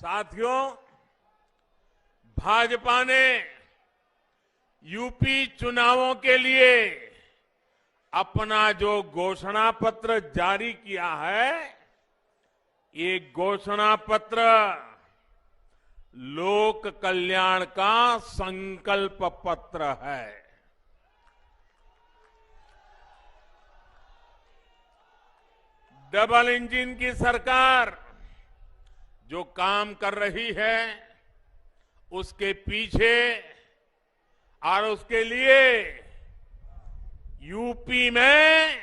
साथियों, भाजपा ने यूपी चुनावों के लिए अपना जो घोषणा पत्र जारी किया है, ये घोषणा पत्र लोक कल्याण का संकल्प पत्र है। डबल इंजन की सरकार जो काम कर रही है, उसके पीछे और उसके लिए यूपी में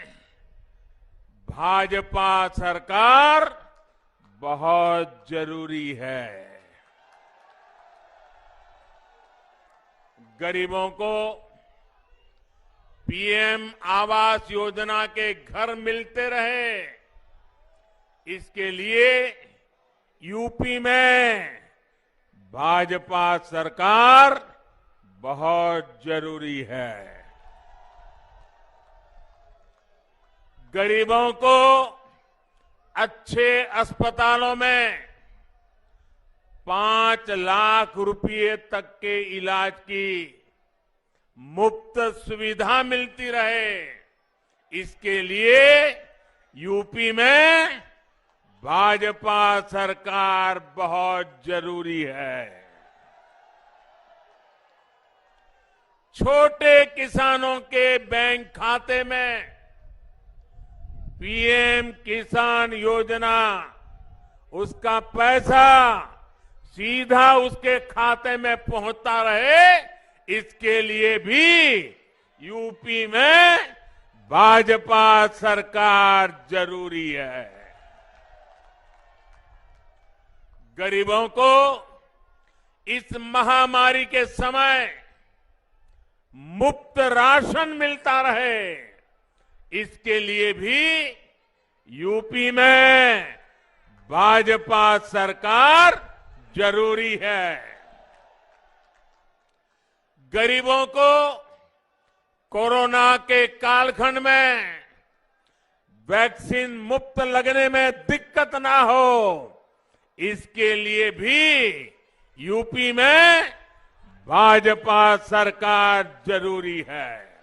भाजपा सरकार बहुत जरूरी है। गरीबों को पीएम आवास योजना के घर मिलते रहे, इसके लिए यूपी में भाजपा सरकार बहुत जरूरी है। गरीबों को अच्छे अस्पतालों में 5 लाख रुपए तक के इलाज की मुफ्त सुविधा मिलती रहे, इसके लिए यूपी में भाजपा सरकार बहुत जरूरी है। छोटे किसानों के बैंक खाते में पीएम किसान योजना, उसका पैसा सीधा उसके खाते में पहुंचता रहे, इसके लिए भी यूपी में भाजपा सरकार जरूरी है। गरीबों को इस महामारी के समय मुफ्त राशन मिलता रहे, इसके लिए भी यूपी में भाजपा सरकार जरूरी है। गरीबों को कोरोना के कालखंड में वैक्सीन मुफ्त लगने में दिक्कत ना हो, इसके लिए भी यूपी में भाजपा सरकार जरूरी है।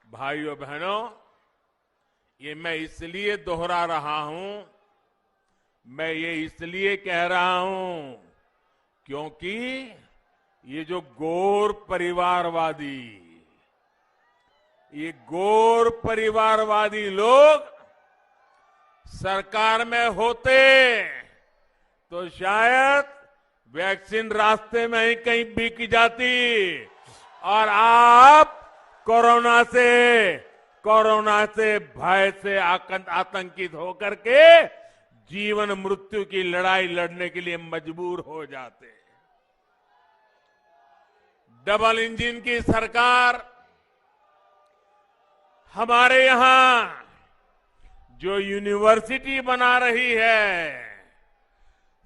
भाइयों बहनों, ये मैं इसलिए दोहरा रहा हूं, मैं ये इसलिए कह रहा हूं क्योंकि ये जो गोर परिवारवादी लोग सरकार में होते तो शायद वैक्सीन रास्ते में ही कहीं बिक जाती और आप कोरोना से भय से आतंकित होकर के जीवन मृत्यु की लड़ाई लड़ने के लिए मजबूर हो जाते। डबल इंजन की सरकार हमारे यहां जो यूनिवर्सिटी बना रही है,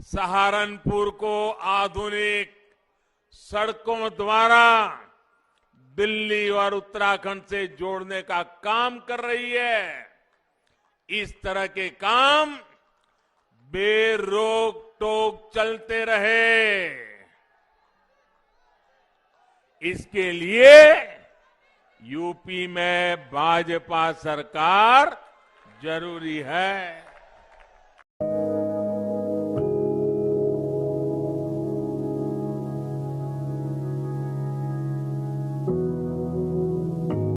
सहारनपुर को आधुनिक सड़कों द्वारा दिल्ली और उत्तराखंड से जोड़ने का काम कर रही है, इस तरह के काम बेरोक टोक चलते रहे, इसके लिए यूपी में भाजपा सरकार जरूरी है।